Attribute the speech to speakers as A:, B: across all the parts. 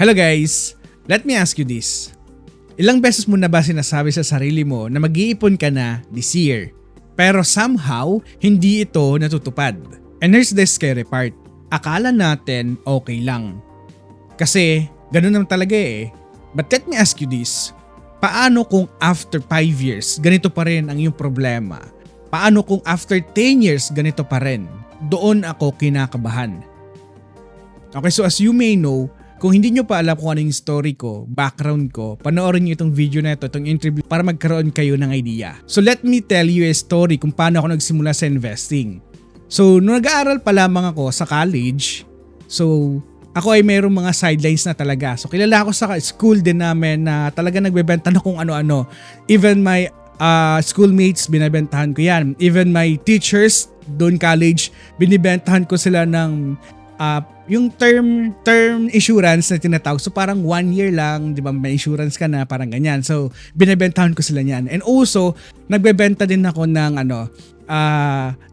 A: Hello guys! Let me ask you this. Ilang beses mo na ba sinasabi sa sarili mo na mag-iipon ka na this year? Pero somehow, hindi ito natutupad. And here's the scary part. Akala natin okay lang. Kasi ganun naman talaga eh. But let me ask you this. Paano kung after 5 years, ganito pa rin ang iyong problema? Paano kung after 10 years, ganito pa rin? Doon ako kinakabahan. Okay, so as you may know, kung hindi nyo pa alam kung ano yung story ko, background ko, panoorin nyo itong video na ito, itong interview para magkaroon kayo ng idea. So let me tell you a story kung paano ako nagsimula sa investing. So nung nag-aaral pa lamang ako sa college, so ako ay mayroong mga sidelines na talaga. So kilala ako sa school din namin na talaga nagbebenta na kung ano-ano. Even my schoolmates, binibentahan ko yan. Even my teachers doon college, binibentahan ko sila ng yung term insurance na tinatawag. So parang 1 year lang, di ba, may insurance ka na, parang ganyan. So binibentahan ko sila niyan. And also, nagbebenta din ako ng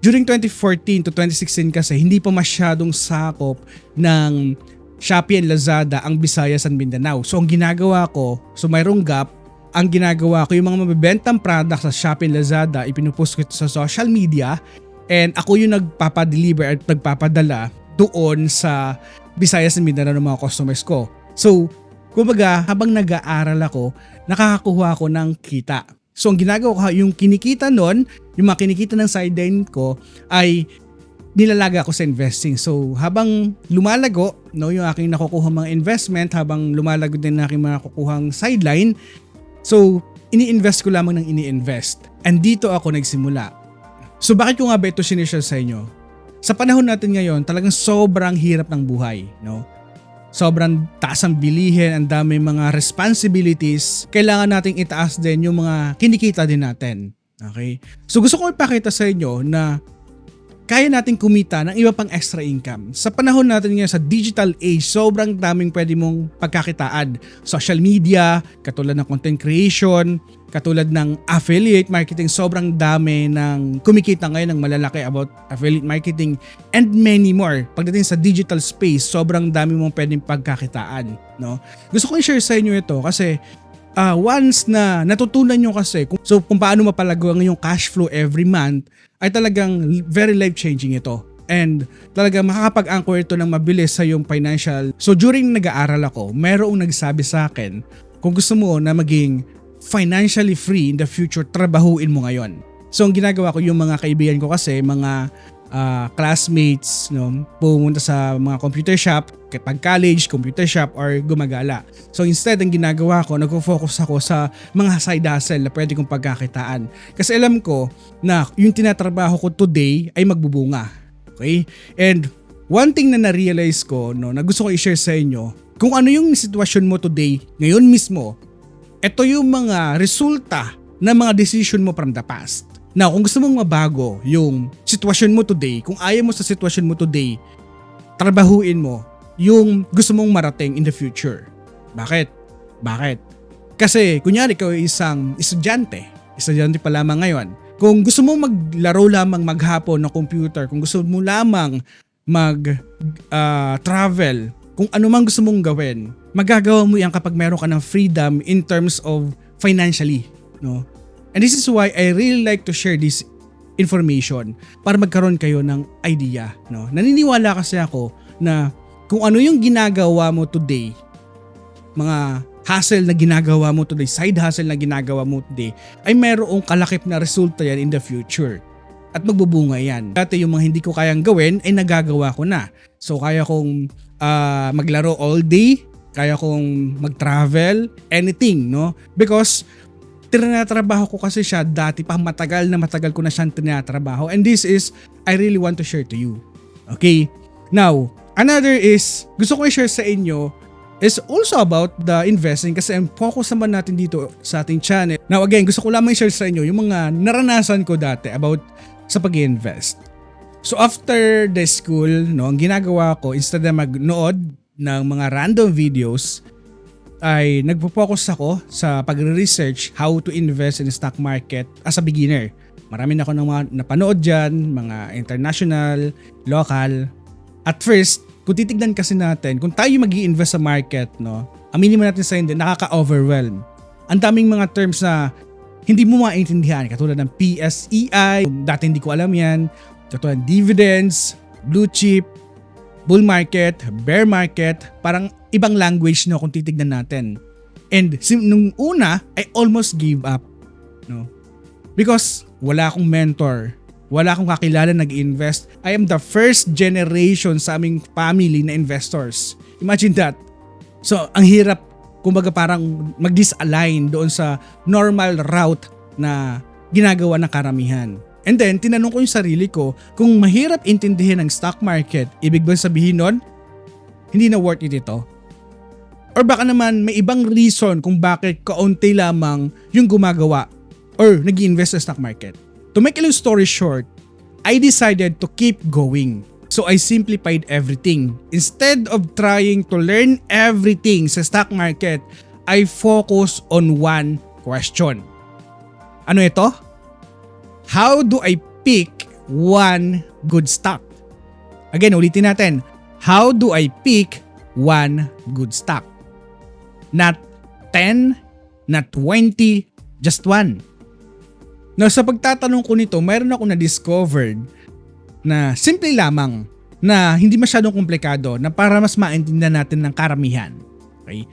A: during 2014 to 2016 kasi hindi pa masyadong sakop ng Shopee and Lazada ang Visayas and Mindanao. So ang ginagawa ko, so mayroong gap, ang ginagawa ko yung mga mabibentang products sa Shopee and Lazada, ipinupost ko ito sa social media and ako yung nagpapadeliver at nagpapadala doon sa Visayas and Mindanao ng mga customers ko. So, kumbaga, habang nag-aaral ako, nakakakuha ako ng kita. So, ang ginagawa ko, yung kinikita nun, yung mga kinikita ng sideline ko, ay nilalaga ako sa investing. So, habang lumalago, no, yung aking nakukuha mga investment, habang lumalago din na aking mga nakukuhang sideline, so, ini-invest ko lamang ng ini-invest. And dito ako nagsimula. So, bakit ko nga ba ito sinishare sa inyo? Sa panahon natin ngayon, talagang sobrang hirap ng buhay, no? Sobrang taas ang bilihin, ang dami mga responsibilities. Kailangan nating itaas din yung mga kinikita din natin. Okay? So gusto ko ipakita sa inyo na kaya nating kumita ng iba pang extra income. Sa panahon natin ngayon sa digital age, sobrang daming pwede mong pagkakitaan. Social media, katulad ng content creation, katulad ng affiliate marketing, sobrang dami ng kumikita ngayon ng malalaki about affiliate marketing and many more. Pagdating sa digital space, sobrang dami mong pwedeng pagkakitaan, no? Gusto ko i-share sa inyo ito kasi once na natutunan nyo kasi kung paano mapalago ang iyong cash flow every month, ay talagang very life-changing ito. And talagang makakapag-anchor ito ng mabilis sa iyong financial. So during nag-aaral ako, mayroong nagsabi sa akin, kung gusto mo na maging financially free in the future, trabahuin mo ngayon. So ang ginagawa ko, yung mga kaibigan ko kasi, mga classmates, no, pumunta sa mga computer shop, pag college, computer shop, or gumagala. So instead, ang ginagawa ko, nagfo-focus ako sa mga side hustle na pwede kong pagkakitaan. Kasi alam ko na yung tinatrabaho ko today ay magbubunga. Okay? And one thing na na-realize ko, no, na gusto ko i-share sa inyo, kung ano yung sitwasyon mo today, ngayon mismo, ito yung mga resulta ng mga decision mo from the past. Now, kung gusto mong mabago yung sitwasyon mo today, kung ayaw mo sa sitwasyon mo today, trabahuin mo yung gusto mong marating in the future. Bakit? Kasi, kunyari ikaw ay isang estudyante pa lamang ngayon. Kung gusto mong maglaro lamang maghapon ng computer, kung gusto mo lamang travel, kung ano mang gusto mong gawin, magagawa mo yan kapag meron ka ng freedom in terms of financially, no? And this is why I really like to share this information para magkaroon kayo ng idea, no? Naniniwala kasi ako na kung ano yung ginagawa mo today, mga hustle na ginagawa mo today, side hustle na ginagawa mo today, ay mayroong kalakip na resulta yan in the future. At magbubunga yan. Dati yung mga hindi ko kayang gawin ay nagagawa ko na. So kaya kong maglaro all day, kaya kong mag-travel, anything, no? Because tinatrabaho ko kasi siya dati pa, matagal ko na siyang tinatrabaho, and this is I really want to share to you. Okay? Now, another is gusto ko i-share sa inyo is also about the investing kasi ang focus naman natin dito sa ating channel. Now again, gusto ko lamang i-share sa inyo yung mga naranasan ko dati about sa pag-invest. So after the school, no, ang ginagawa ko, instead na magnood ng mga random videos, ay nagpo-focus ako sa pagre-research how to invest in the stock market as a beginner. Marami na ako ng mga napanood dyan, mga international, local. At first, kung titignan kasi natin, kung tayo mag-i-invest sa market, no, aminin mo natin sa hindi, nakaka-overwhelm. Ang daming mga terms na hindi mo maintindihan, katulad ng PSEI, dati hindi ko alam yan, katulad ng dividends, blue chip, bull market, bear market, parang ibang language no kung titignan natin. And nung una, I almost gave up, no? Because wala akong mentor, wala akong kakilala nag-invest. I am the first generation sa aming family na investors. Imagine that. So, ang hirap, kumbaga parang mag-disalign doon sa normal route na ginagawa ng karamihan. And then, tinanong ko yung sarili ko, kung mahirap intindihin ang stock market, ibig ba sabihin nun, hindi na worth it ito? Or baka naman may ibang reason kung bakit kaunti lamang yung gumagawa or nag-i-invest sa stock market. To make a long story short, I decided to keep going. So I simplified everything. Instead of trying to learn everything sa stock market, I focus on one question. Ano ito? How do I pick one good stock? Again, ulitin natin. How do I pick one good stock? Not 10, not 20, just one. Now, sa pagtatanong ko nito, mayroon ako na-discovered na simple lamang, na hindi masyadong komplikado, na para mas maintindihan natin ng karamihan. Okay?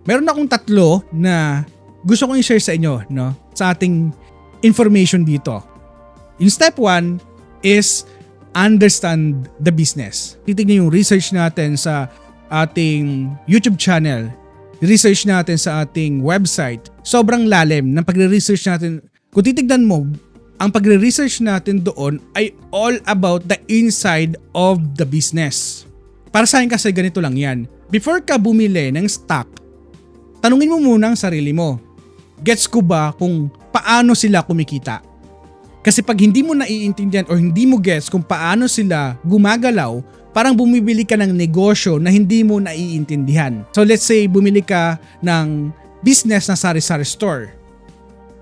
A: Meron akong 3 na gusto kong i-share sa inyo, no, sa ating information dito. Yung step 1 is understand the business. Titignan yung research natin sa ating YouTube channel, research natin sa ating website. Sobrang lalim ng pagre-research natin. Kung titignan mo, ang pagre-research natin doon ay all about the inside of the business. Para sa akin kasi ganito lang yan. Before ka bumili ng stock, tanungin mo muna ang sarili mo. Gets ko ba kung paano sila kumikita? Kasi pag hindi mo naiintindihan o hindi mo gets kung paano sila gumagalaw, parang bumibili ka ng negosyo na hindi mo naiintindihan. So let's say bumili ka ng business na sari-sari store.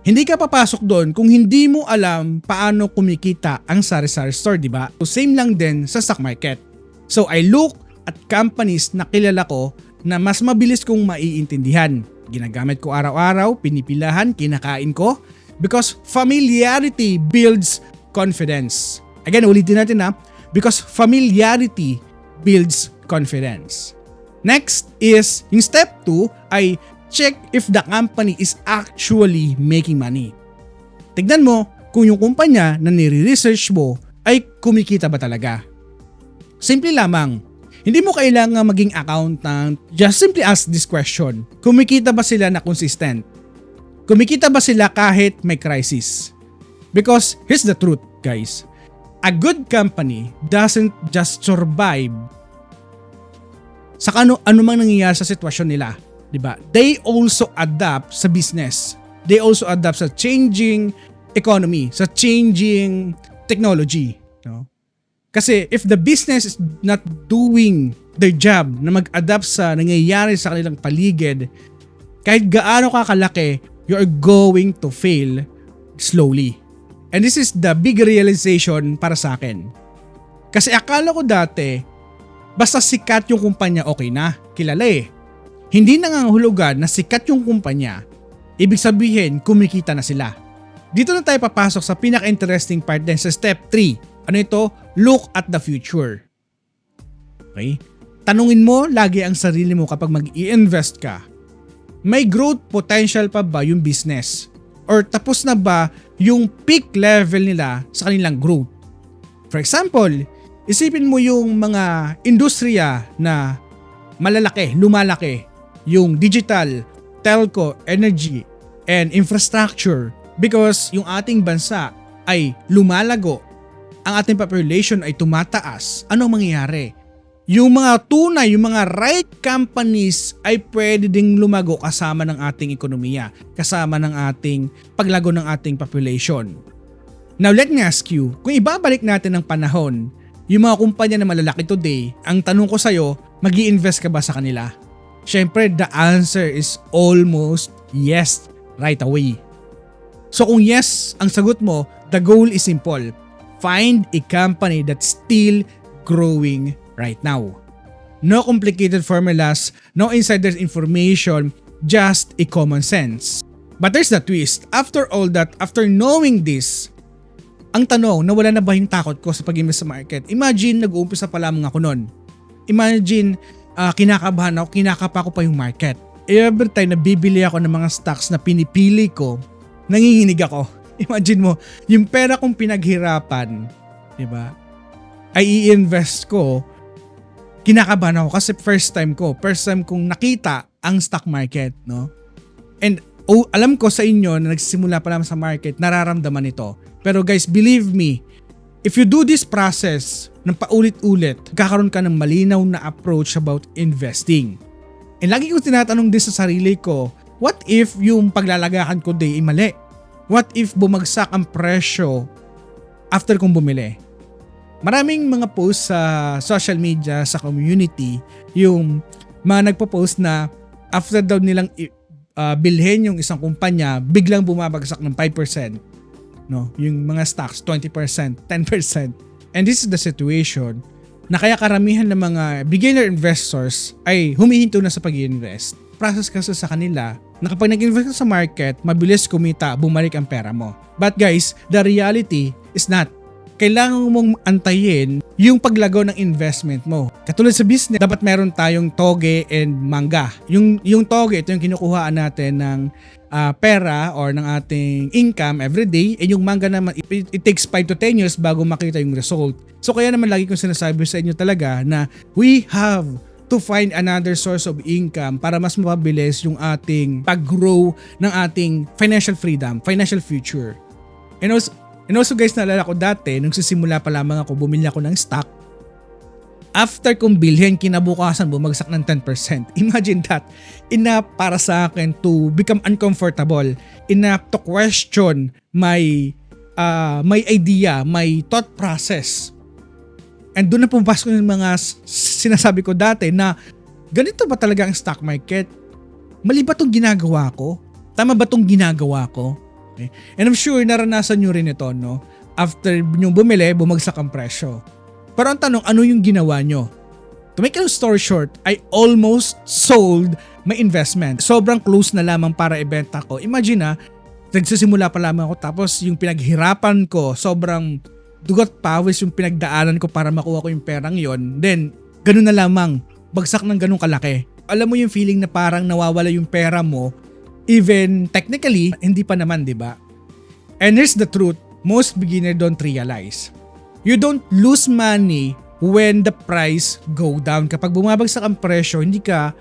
A: Hindi ka papasok doon kung hindi mo alam paano kumikita ang sari-sari store, di ba? So same lang din sa stock market. So I look at companies na kilala ko na mas mabilis kong maiintindihan. Ginagamit ko araw-araw, pinipilahan, kinakain ko because familiarity builds confidence. Again, ulitin natin ha. Because familiarity builds confidence. Next is, yung step 2 ay check if the company is actually making money. Tignan mo kung yung kumpanya na nire-research mo ay kumikita ba talaga. Simple lamang. Hindi mo kailangan maging accountant. Just simply ask this question. Kumikita ba sila na consistent? Kumikita ba sila kahit may crisis? Because here's the truth, guys. A good company doesn't just survive sa anumang nangyayari sa sitwasyon nila. Diba? They also adapt sa business. They also adapt sa changing economy, sa changing technology. No? Kasi if the business is not doing their job na mag-adapt sa nangyayari sa kanilang paligid, kahit gaano ka kalaki, you're going to fail slowly. And this is the big realization para sa akin. Kasi akala ko dati, basta sikat yung kumpanya, okay na, kilala eh. Hindi nangangahulugan na sikat yung kumpanya, ibig sabihin kumikita na sila. Dito na tayo papasok sa pinaka-interesting part din sa step 3. Ano ito? Look at the future. Okay? Tanungin mo lagi ang sarili mo kapag mag-i-invest ka. May growth potential pa ba yung business? Or tapos na ba yung peak level nila sa kanilang growth? For example, isipin mo yung mga industriya na malalaki, lumalaki. Yung digital, telco, energy, and infrastructure because yung ating bansa ay lumalago, ang ating population ay tumataas. Anong mangyayari? Yung mga tunay, yung mga right companies ay pwede ding lumago kasama ng ating ekonomiya, kasama ng ating paglago ng ating population. Now let me ask you, kung ibabalik natin ang panahon, yung mga kumpanya na malalaki today, ang tanong ko sa'yo, mag-i-invest ka ba sa kanila? Siyempre, the answer is almost yes right away. So kung yes ang sagot mo, the goal is simple. Find a company that's still growing right now. No complicated formulas, no insider information, just a common sense. But there's the twist. After all that, after knowing this, ang tanong, nawala na ba yung takot ko sa pag-invest sa market? Imagine, nag-uumpisa pa lamang ako nun. Imagine, kinakabahan ako, kinakapa ko pa yung market. Every time na bibili ako ng mga stocks na pinipili ko, nanginginig ako. Imagine mo, yung pera kong pinaghirapan, diba, ay i-invest ko, kinakabahan ako kasi first time kong nakita ang stock market, no? And alam ko sa inyo na nagsisimula pa lang sa market, nararamdaman ito. Pero guys, believe me, if you do this process ng paulit-ulit, kakaroon ka ng malinaw na approach about investing. And lagi kong tinatanong din sa sarili ko, what if yung paglalagakan ko day ay mali? What if bumagsak ang presyo after kong bumili? Maraming mga posts sa social media, sa community, yung mga nagpo-post na after daw nilang bilhin yung isang kumpanya, biglang bumabagsak ng 5%. No? Yung mga stocks, 20%, 10%. And this is the situation na kaya karamihan ng mga beginner investors ay humihinto na sa pag-invest. Process kasi sa kanila na kapag nag-invest ka sa market, mabilis kumita, bumalik ang pera mo. But guys, the reality is not. Kailangan mong antayin yung paglago ng investment mo. Katulad sa business, dapat meron tayong toge and mangga. Yung toge, ito yung kinukuhaan natin ng pera or ng ating income every day. And yung mangga naman, it takes 5 to 10 years bago makita yung result. So kaya naman lagi kong sinasabi sa inyo talaga na we have to find another source of income para mas mapabilis yung ating pag-grow ng ating financial freedom, financial future. And also guys, naalala ko dati, nung sisimula pa lamang ako, bumili ako ng stock. After kong bilhin, kinabukasan bumagsak ng 10%. Imagine that. Enough para sa akin to become uncomfortable. Enough to question my idea, my thought process. And doon na pumapasok yung mga sinasabi ko dati na ganito ba talaga ang stock market? Mali ba itong ginagawa ko? Tama ba itong ginagawa ko? Okay. And I'm sure naranasan nyo rin ito, no? After nyo bumili, bumagsak ang presyo. Pero ang tanong, ano yung ginawa nyo? To make a long story short, I almost sold my investment. Sobrang close na lamang para ibenta ko. Imagine nagsisimula pa lamang ako tapos yung pinaghirapan ko, sobrang dugot pawis yung pinagdaanan ko para makuha ko yung perang yon. Then, ganun na lamang, bagsak ng ganun kalaki. Alam mo yung feeling na parang nawawala yung pera mo, even technically, hindi pa naman, di ba? And here's the truth, most beginner don't realize. You don't lose money when the price go down. Kapag bumabagsak ang presyo, hindi ka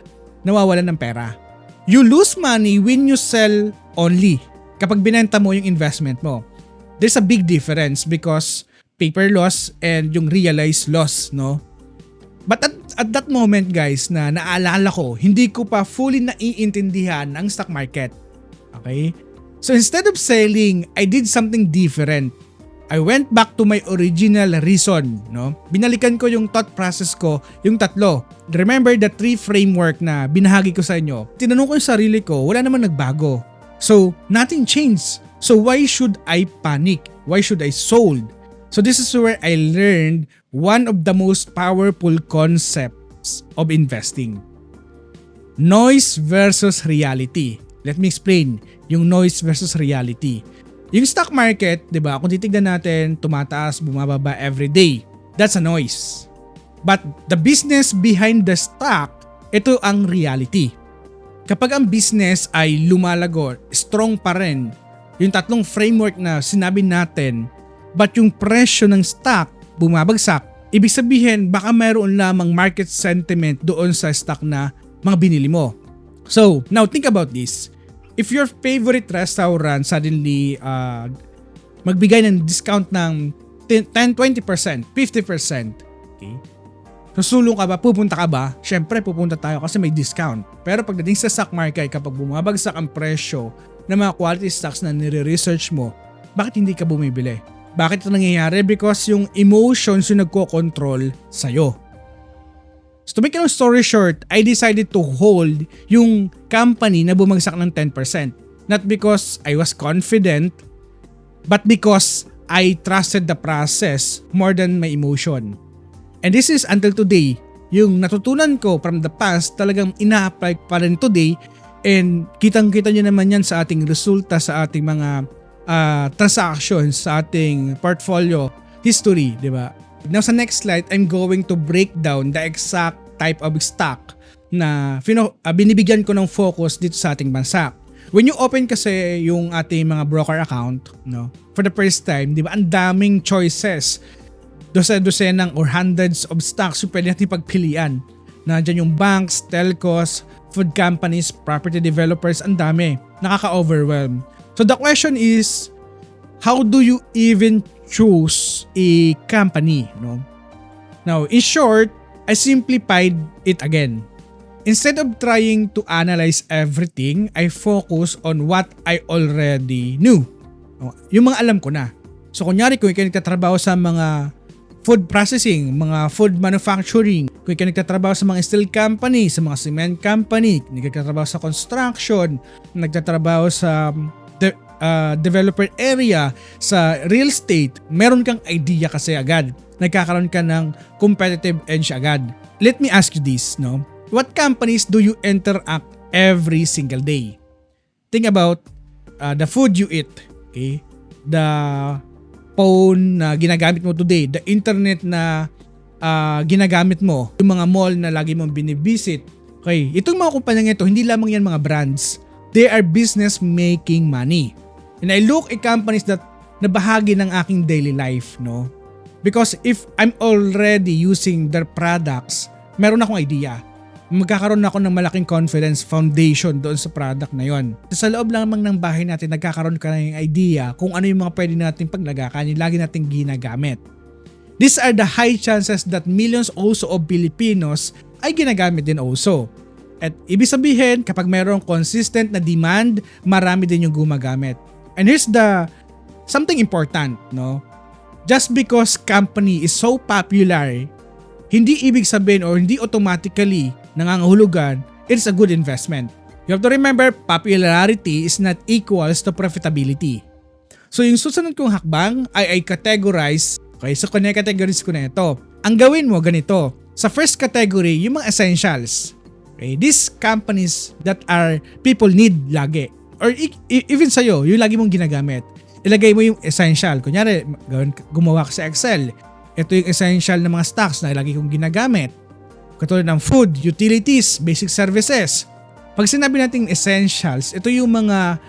A: nawawalan ng pera. You lose money when you sell only. Kapag binenta mo yung investment mo. There's a big difference because paper loss and yung realized loss, no? But at that moment guys na naalala ko, hindi ko pa fully naiintindihan ang stock market. Okay? So instead of selling, I did something different. I went back to my original reason, no? Binalikan ko yung thought process ko, yung tatlo. Remember the 3 framework na binahagi ko sa inyo. Tinanong ko yung sarili ko, wala naman nagbago. So, nothing changed. So why should I panic? Why should I sold? So this is where I learned one of the most powerful concepts of investing. Noise versus reality. Let me explain yung noise versus reality. Yung stock market, 'di ba? Kung titignan natin, tumataas, bumababa every day. That's a noise. But the business behind the stock, ito ang reality. Kapag ang business ay lumalago, strong pa rin, yung tatlong framework na sinabi natin, but yung presyo ng stock bumabagsak, ibig sabihin baka mayroon lamang market sentiment doon sa stock na mga binili mo. So, now think about this. If your favorite restaurant suddenly magbigay ng discount ng 10, 20%, 50%, okay? Susulong ka ba? Pupunta ka ba? Syempre pupunta tayo kasi may discount. Pero pagdating sa stock market, kapag bumabagsak ang presyo ng mga quality stocks na nire-research mo, bakit hindi ka bumibili? Bakit ito nangyayari? Because yung emotions yung nagko-control sa'yo. So to make a long story short, I decided to hold yung company na bumagsak ng 10%. Not because I was confident, but because I trusted the process more than my emotion. And this is until today. yung natutunan ko from the past talagang ina-apply pa rin today, and kitang-kita nyo naman yan sa ating resulta, sa ating mga transactions, sa ating portfolio history, di ba? Now sa next slide, I'm going to break down the exact type of stock na binibigyan ko ng focus dito sa ating bansa. When you open kasi yung ating mga broker account, no, for the first time, di ba, ang daming choices. Dosenang or hundreds of stocks yung pwede natin pagpilian. Nandiyan yung banks, telcos, food companies, property developers, ang dami. Nakaka-overwhelm. So the question is, how do you even choose a company? No? Now, in short, I simplified it again. Instead of trying to analyze everything, I focus on what I already knew. Yung mga alam ko na. So kunyari kung ikaw nagtatrabaho sa mga food processing, mga food manufacturing, kung ikaw nagtatrabaho sa mga steel company, sa mga cement company, nagtatrabaho sa construction, nagtatrabaho sa developer area, sa real estate, meron kang idea kasi agad. Nagkakaroon ka ng competitive edge agad. Let me ask you this, no? What companies do you interact every single day? Think about the food you eat, okay? The phone na ginagamit mo today, the internet na ginagamit mo, yung mga mall na lagi mong binivisit. Okay, itong mga kumpanyang ito, hindi lamang yan mga brands. They are business making money. And I look at companies that na bahagi ng aking daily life, no? Because if I'm already using their products, meron akong idea. Magkakaroon ako ng malaking confidence foundation doon sa product na yon. Sa loob lamang ng bahay natin, nagkakaroon ka ng idea kung ano yung mga pwede nating paglagakan, yung lagi nating ginagamit. These are the high chances that millions also of Filipinos ay ginagamit din also. At ibig sabihin, kapag mayroong consistent na demand, marami din yung gumagamit. And here's the something important, no? Just because company is so popular, hindi ibig sabihin or hindi automatically nangangahulugan, it's a good investment. You have to remember, popularity is not equals to profitability. So yung susunod kong hakbang ay categorize. Okay, so categorize ko na ito. Ang gawin mo ganito. Sa first category, yung mga essentials. Okay, these companies that are people need lagi. Or even sa'yo, yung lagi mong ginagamit. Ilagay mo yung essential. Kunyari, gumawa ka sa Excel. Ito yung essential na mga stocks na lagi kong ginagamit. Katulad ng food, utilities, basic services. Pag sinabi natin essentials, ito yung mga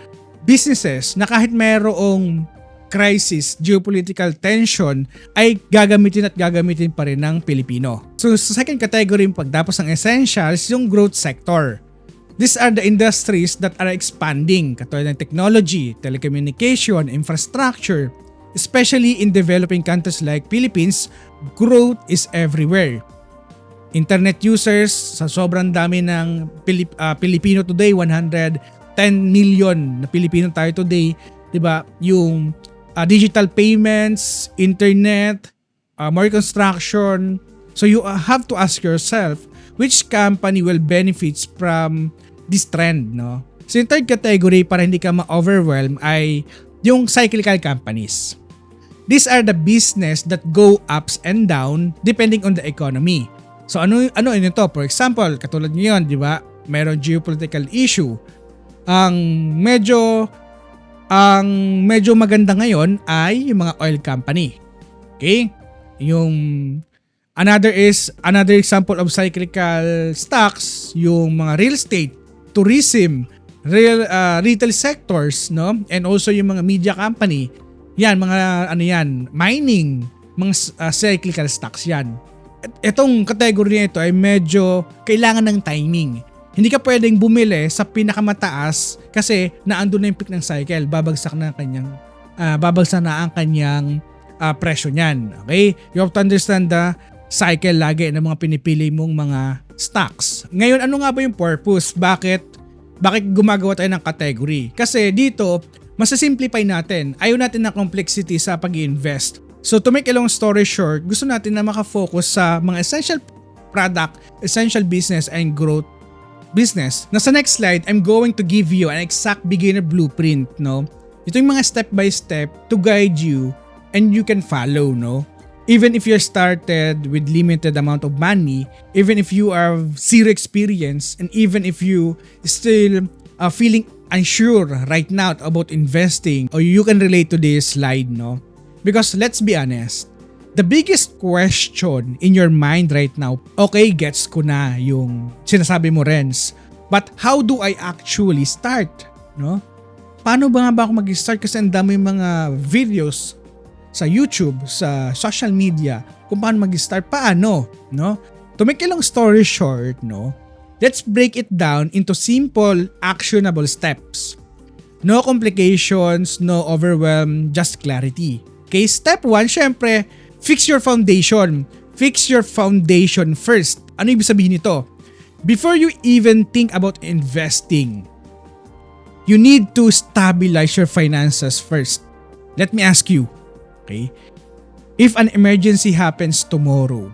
A: businesses na kahit mayroong crisis, geopolitical tension, ay gagamitin pa rin ng Pilipino. So sa second category, pagtapos ng essentials, yung growth sector. These are the industries that are expanding, katulad ng technology, telecommunication, infrastructure. Especially in developing countries like Philippines, growth is everywhere. Internet users, sa sobrang dami ng Pilipino today, 110 million na Pilipino tayo today, 'di ba? Yung digital payments, internet, more construction. So you have to ask yourself which company will benefit from this trend, no? So yung third category, para hindi ka ma-overwhelm, ay yung cyclical companies. These are the business that go ups and down depending on the economy. So ano ito? For example, katulad ngayon, di ba? Mayroong geopolitical issue. Ang medyo maganda ngayon ay yung mga oil company. Okay? Yung another example of cyclical stocks, yung mga real estate, tourism, retail sectors, no? And also yung mga media company. Yan, mga mining, mga cyclical stocks yan. Itong category na ito ay medyo kailangan ng timing. Hindi ka pwedeng bumili sa pinakamataas kasi naandun na yung peak ng cycle. Babagsak na ang kanyang presyo niyan. Okay? You have to understand the cycle lagi ng mga pinipili mong mga stocks. Ngayon, ano nga ba yung purpose? Bakit gumagawa tayo ng category? Kasi dito, masasimplify natin. Ayaw natin ng complexity sa pag-i-invest. So to make a long story short, gusto natin na makafocus sa mga essential product, essential business, and growth business. Now sa next slide, I'm going to give you an exact beginner blueprint, no? Ito yung mga step by step to guide you and you can follow, no? Even if you're started with limited amount of money, even if you are zero experience, and even if you still feeling unsure right now about investing, or you can relate to this slide, no? Because let's be honest, the biggest question in your mind right now, okay, gets ko na yung sinasabi mo, Renz, but how do I actually start, no? Paano ba ako mag-start? Kasi ang dami mga videos sa YouTube, sa social media, kung paano mag-start, paano, no? To make a long story short, no? Let's break it down into simple, actionable steps. No complications, no overwhelm, just clarity. Okay, step 1, syempre, fix your foundation. Fix your foundation first. Ano ibig sabihin nito? Before you even think about investing, you need to stabilize your finances first. Let me ask you, okay? If an emergency happens tomorrow,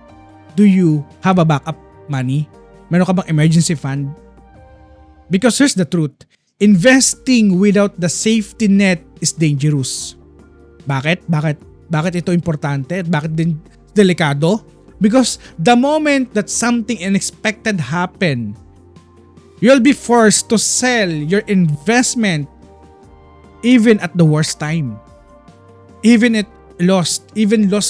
A: do you have a backup money? Meron ka bang emergency fund? Because here's the truth. Investing without the safety net is dangerous. Bakit? Bakit ito importante? Bakit din delikado? Because the moment that something unexpected happen, you'll be forced to sell your investment even at the worst time. Even lost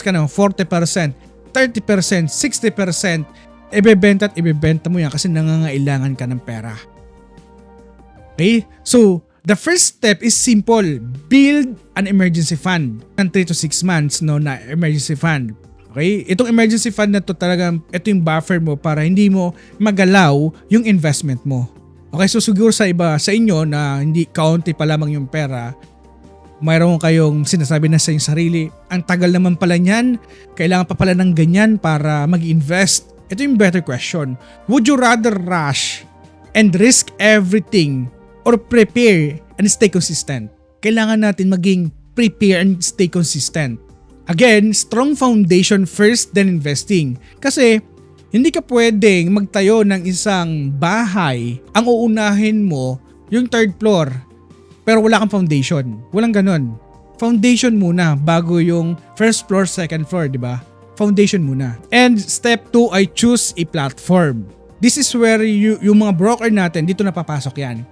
A: ka na 40%, 30%, 60%, ibebenta mo yan kasi nangangailangan ka ng pera. Okay? So, the first step is simple. Build an emergency fund. 3 to 6 months na emergency fund. Okay? Itong emergency fund na to talagang, ito yung buffer mo para hindi mo magalaw yung investment mo. Okay? So, siguro sa inyo na hindi kaunti pa lamang yung pera, mayroon kayong sinasabi na sa inyong sarili, ang tagal naman pala niyan, kailangan pa pala ng ganyan para mag-invest. Ito yung better question. Would you rather rush and risk everything or prepare and stay consistent? Kailangan natin maging prepare and stay consistent. Again, strong foundation first then investing. Kasi hindi ka pwedeng magtayo ng isang bahay, ang uunahin mo yung third floor, pero wala kang foundation. Walang ganun. Foundation muna bago yung first floor, second floor, di ba? Foundation muna. And step 2 ay choose a platform. This is where yung mga broker natin, dito napapasok yan.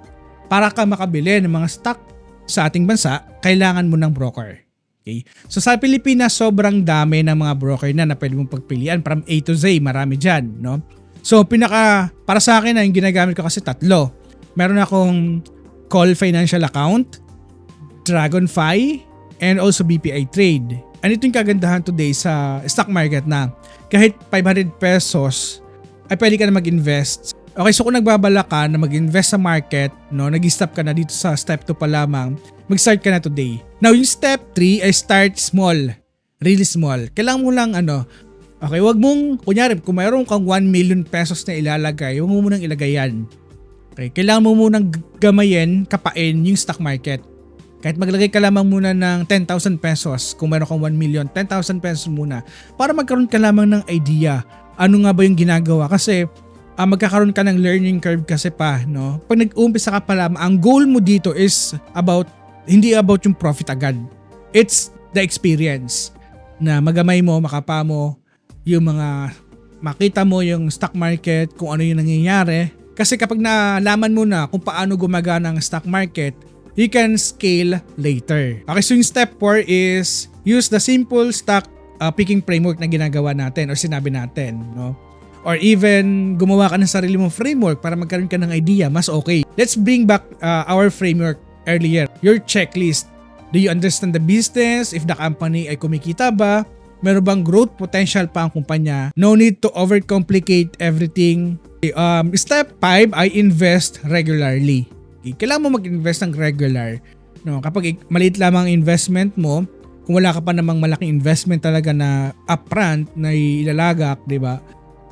A: Para ka makabili ng mga stock sa ating bansa, kailangan mo ng broker. Okay? So sa Pilipinas, sobrang dami ng mga broker na pwede mong pagpilian from A to Z, marami dyan, no? So para sa akin yung ginagamit ko kasi 3. Meron akong Call Financial Account, Dragonfy, and also BPI Trade. And ito yung kagandahan today sa stock market na kahit 500 pesos ay pwede ka na mag-invest. Okay, so kung nagbabala ka na mag-invest sa market, no, nag-stop ka na dito sa step 2 pa lamang, mag-start ka na today. Now, yung step 3 ay start small. Really small. Kailangan mo lang okay, wag mong, kunyari, kung mayroon kang 1 million pesos na ilalagay, wag mo munang ilagay yan. Okay, kailangan mo munang gamayin, kapain yung stock market. Kahit maglagay ka lamang muna ng 10,000 pesos, kung meron kang 1 million, 10,000 pesos muna, para magkaroon ka lamang ng idea, ano nga ba yung ginagawa. Kasi magkakaroon ka ng learning curve kasi pa, no? Pag nag-uumpisa ka pa lamang, ang goal mo dito is hindi about yung profit agad. It's the experience na magamay mo, makapa mo, yung mga makita mo yung stock market, kung ano yung nangyayari. Kasi kapag nalaman mo na kung paano gumagana ang stock market, you can scale later. Okay, so yung step 4 is use the simple stock picking framework na ginagawa natin or sinabi natin, no? Or even gumawa ka ng sarili mong framework para magkaroon ka ng idea, mas okay. Let's bring back our framework earlier. Your checklist. Do you understand the business? If the company ay kumikita ba? Meron bang growth potential pa ang kumpanya? No need to overcomplicate everything. Step 5 ay invest regularly. Kailangan mo mag-invest ng regular. No, kapag maliit lamang ang investment mo, kung wala ka pa namang malaking investment talaga na upfront na ilalagak, di ba?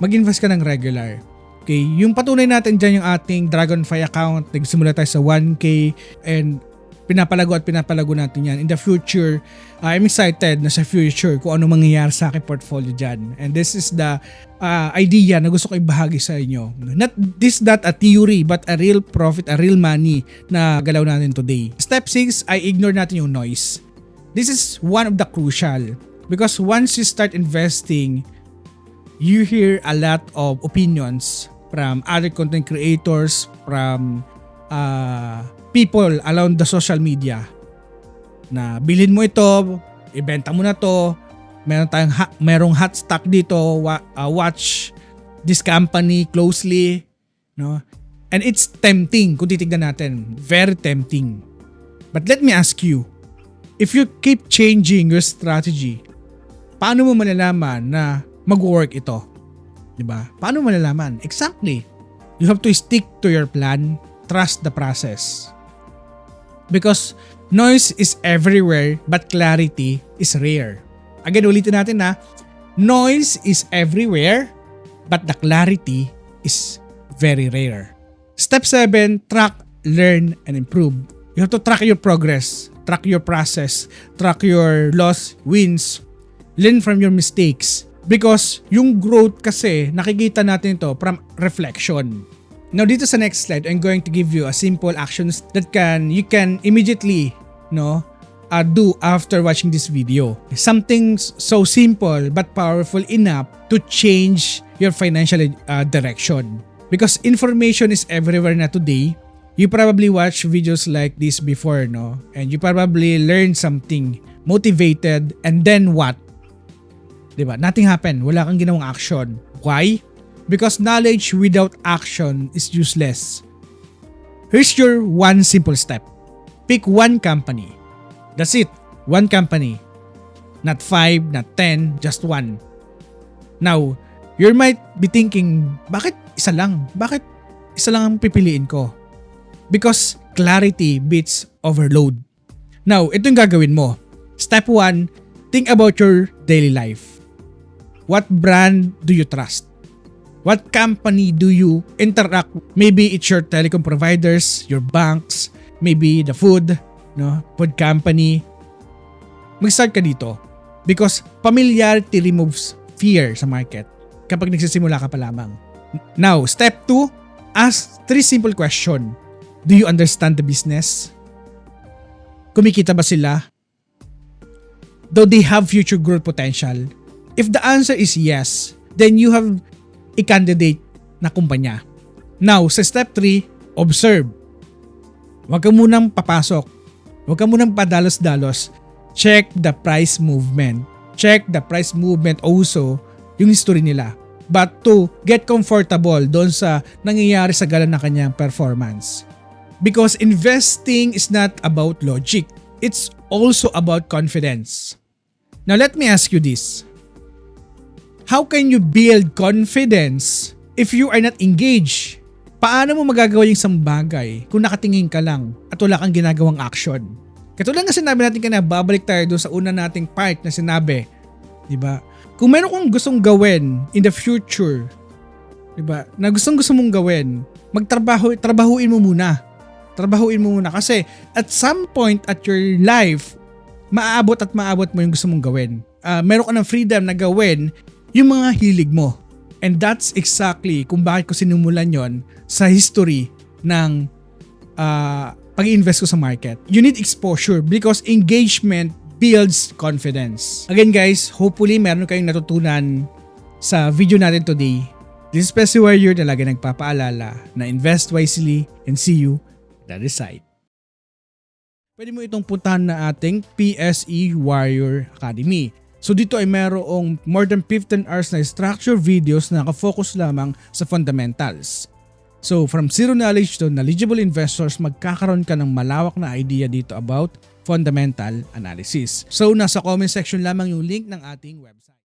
A: Mag-invest ka ng regular. Okay, yung patunay natin dyan yung ating Dragonfly account, nagsimula tayo sa 1K and pinapalago natin yan. In the future, I'm excited na sa future kung ano mangyayari sa aking portfolio dyan. And this is the idea na gusto ko ibahagi sa inyo. Not a theory, but a real profit, a real money na galaw natin today. Step 6 ay ignore natin yung noise. This is one of the crucial. Because once you start investing, you hear a lot of opinions from other content creators, from people around the social media na bilhin mo ito, ibenta mo na to, merong hot stock dito, watch this company closely, no? And it's tempting kung titignan natin, very tempting. But let me ask you, if you keep changing your strategy, paano mo malalaman na mag-work ito? Diba? Paano mo malalaman? Exactly. You have to stick to your plan, trust the process. Because noise is everywhere but clarity is rare. Again, ulitin natin na noise is everywhere but the clarity is very rare. Step 7, track, learn, and improve. You have to track your progress, track your process, track your loss, wins, learn from your mistakes. Because yung growth kasi, nakikita natin ito from reflection. Now dito sa next slide, I'm going to give you a simple actions that you can immediately do after watching this video. Something so simple but powerful enough to change your financial direction. Because information is everywhere na today. You probably watch videos like this before, no? And you probably learn something, motivated, and then what? Diba? Nothing happened. Wala kang ginawang action. Why? Because knowledge without action is useless. Here's your one simple step. Pick one company. That's it. One company. Not 5, not 10, just one. Now, you might be thinking, bakit isa lang? Bakit isa lang ang pipiliin ko? Because clarity beats overload. Now, ito yung gagawin mo. Step 1, think about your daily life. What brand do you trust? What company do you interact with? Maybe it's your telecom providers, your banks, maybe the food company. Mag-start ka dito because familiarity removes fear sa market kapag nagsisimula ka pa lamang. Now, step 2, ask 3 simple questions. Do you understand the business? Kumikita ba sila? Do they have future growth potential? If the answer is yes, then you have a candidate na kumpanya. Now, sa step 3, observe. Huwag ka munang papasok. Huwag ka munang padalos-dalos. Check the price movement. Check the price movement also, yung history nila. But to get comfortable doon sa nangyayari sa gala ng kanyang performance. Because investing is not about logic. It's also about confidence. Now let me ask you this. How can you build confidence if you are not engaged? Paano mo magagawa yung isang bagay kung nakatingin ka lang at wala kang ginagawang action? Katulad nga sinabi natin kanina, babalik tayo doon sa una nating part na sinabi. Diba? Kung meron kong gustong gawin in the future, diba, na gustong-gusto mong gawin, trabahuin mo muna. Trabahuin mo muna kasi at some point at your life, maaabot mo yung gusto mong gawin. Meron ka ng freedom na gawin yung mga hilig mo. And that's exactly kung bakit ko sinumulan yon sa history ng pag-invest ko sa market. You need exposure because engagement builds confidence. Again guys, hopefully meron kayong natutunan sa video natin today. This is Pessi Warrior na lagi nagpapaalala na invest wisely and see you at the other side. Pwede mo itong puntahan na ating PSE Warrior Academy. So dito ay merong more than 15 hours na structured videos na nakafocus lamang sa fundamentals. So from zero knowledge to knowledgeable investors, magkakaroon ka ng malawak na idea dito about fundamental analysis. So nasa comment section lamang yung link ng ating website.